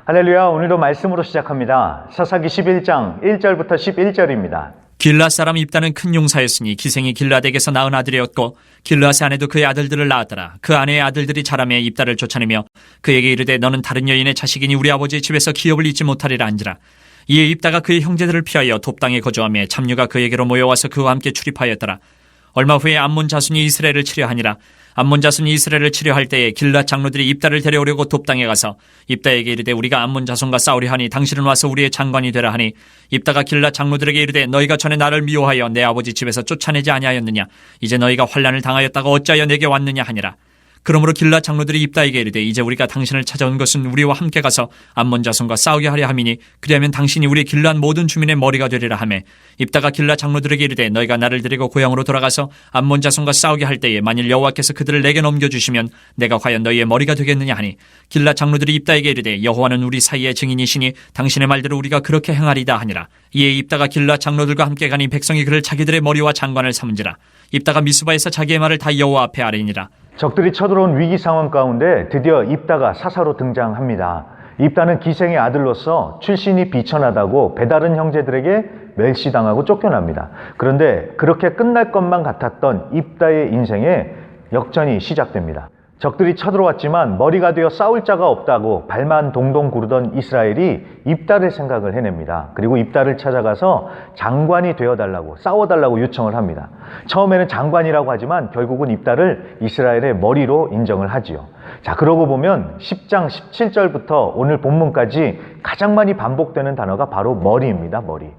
할렐루야, 오늘도 말씀으로 시작합니다. 사사기 11장 1절부터 11절입니다. 길르앗 사람 입다는 큰 용사였으니 기생이 길르앗에게서 낳은 아들이었고 길르앗의 아내도 그의 아들들을 낳았더라. 그 아내의 아들들이 자라매 입다를 쫓아내며 그에게 이르되 너는 다른 여인의 자식이니 우리 아버지의 집에서 기업을 잊지 못하리라 한지라. 이에 입다가 그의 형제들을 피하여 돕당에 거주하며 잡류가 그에게로 모여와서 그와 함께 출입하였더라. 얼마 후에 암몬 자손이 이스라엘을 치려하니라. 암몬 자손이 이스라엘을 치려할 때에 길르앗 장로들이 입다를 데려오려고 돕당에 가서 입다에게 이르되 우리가 암몬 자손과 싸우려 하니 당신은 와서 우리의 장관이 되라 하니 입다가 길르앗 장로들에게 이르되 너희가 전에 나를 미워하여 내 아버지 집에서 쫓아내지 아니하였느냐. 이제 너희가 환난을 당하였다가 어찌하여 내게 왔느냐 하니라. 그러므로 길르앗 장로들이 입다에게 이르되 이제 우리가 당신을 찾아온 것은 우리와 함께 가서 암몬 자손과 싸우게 하려 함이니 그리하면 당신이 우리 길르앗 모든 주민의 머리가 되리라 하매 입다가 길르앗 장로들에게 이르되 너희가 나를 데리고 고향으로 돌아가서 암몬 자손과 싸우게 할 때에 만일 여호와께서 그들을 내게 넘겨주시면 내가 과연 너희의 머리가 되겠느냐 하니 길르앗 장로들이 입다에게 이르되 여호와는 우리 사이의 증인이시니 당신의 말대로 우리가 그렇게 행하리다 하니라. 이에 입다가 길르앗 장로들과 함께 가니 백성이 그를 자기들의 머리와 장관을 삼은지라. 입다가 미스바에서 자기의 말을 다 여호와 앞에 아뢰니라. 적들이 쳐들어온 위기 상황 가운데 드디어 입다가 사사로 등장합니다. 입다는 기생의 아들로서 출신이 비천하다고 배다른 형제들에게 멸시당하고 쫓겨납니다. 그런데 그렇게 끝날 것만 같았던 입다의 인생에 역전이 시작됩니다. 적들이 쳐들어왔지만 머리가 되어 싸울 자가 없다고 발만 동동 구르던 이스라엘이 입다를 생각을 해냅니다. 그리고 입다를 찾아가서 장관이 되어달라고 싸워달라고 요청을 합니다. 처음에는 장관이라고 하지만 결국은 입다를 이스라엘의 머리로 인정을 하지요. 자, 그러고 보면 10장 17절부터 오늘 본문까지 가장 많이 반복되는 단어가 바로 머리입니다. 머리.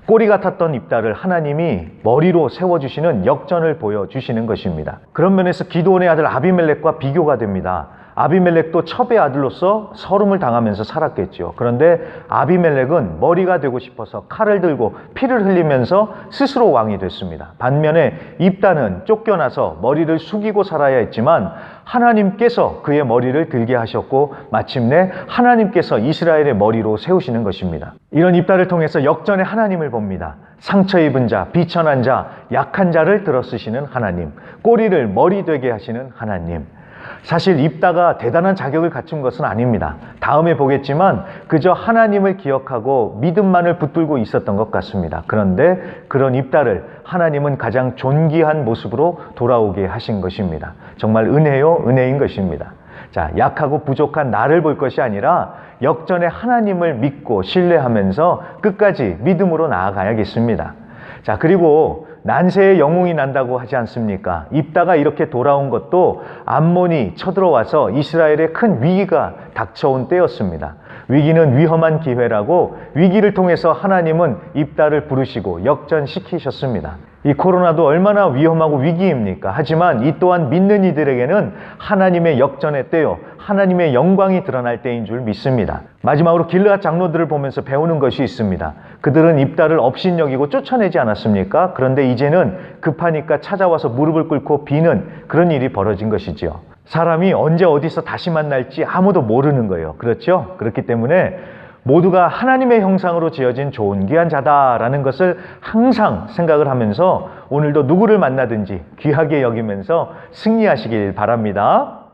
꼬리 같았던 입다를 하나님이 머리로 세워주시는 역전을 보여주시는 것입니다. 그런 면에서 기드온의 아들 아비멜렉과 비교가 됩니다. 아비멜렉도 첩의 아들로서 서름을 당하면서 살았겠죠. 그런데 아비멜렉은 머리가 되고 싶어서 칼을 들고 피를 흘리면서 스스로 왕이 됐습니다. 반면에 입다는 쫓겨나서 머리를 숙이고 살아야 했지만 하나님께서 그의 머리를 들게 하셨고 마침내 하나님께서 이스라엘의 머리로 세우시는 것입니다. 이런 입다를 통해서 역전의 하나님을 봅니다. 상처 입은 자, 비천한 자, 약한 자를 들어쓰시는 하나님, 꼬리를 머리 되게 하시는 하나님. 사실 입다가 대단한 자격을 갖춘 것은 아닙니다. 다음에 보겠지만 그저 하나님을 기억하고 믿음만을 붙들고 있었던 것 같습니다. 그런데 그런 입다를 하나님은 가장 존귀한 모습으로 돌아오게 하신 것입니다. 정말 은혜요, 은혜인 것입니다. 자, 약하고 부족한 나를 볼 것이 아니라 역전의 하나님을 믿고 신뢰하면서 끝까지 믿음으로 나아가야겠습니다. 자, 그리고 난세의 영웅이 난다고 하지 않습니까? 입다가 이렇게 돌아온 것도 암몬이 쳐들어와서 이스라엘에 큰 위기가 닥쳐온 때였습니다. 위기는 위험한 기회라고 위기를 통해서 하나님은 입다를 부르시고 역전시키셨습니다. 이 코로나도 얼마나 위험하고 위기입니까? 하지만 이 또한 믿는 이들에게는 하나님의 역전의 때요, 하나님의 영광이 드러날 때인 줄 믿습니다. 마지막으로 길르앗 장로들을 보면서 배우는 것이 있습니다. 그들은 입다를 업신여기고 쫓아내지 않았습니까? 그런데 이제는 급하니까 찾아와서 무릎을 꿇고 비는 그런 일이 벌어진 것이지요. 사람이 언제 어디서 다시 만날지 아무도 모르는 거예요. 그렇죠? 그렇기 때문에 모두가 하나님의 형상으로 지어진 좋은 귀한 자다라는 것을 항상 생각을 하면서 오늘도 누구를 만나든지 귀하게 여기면서 승리하시길 바랍니다.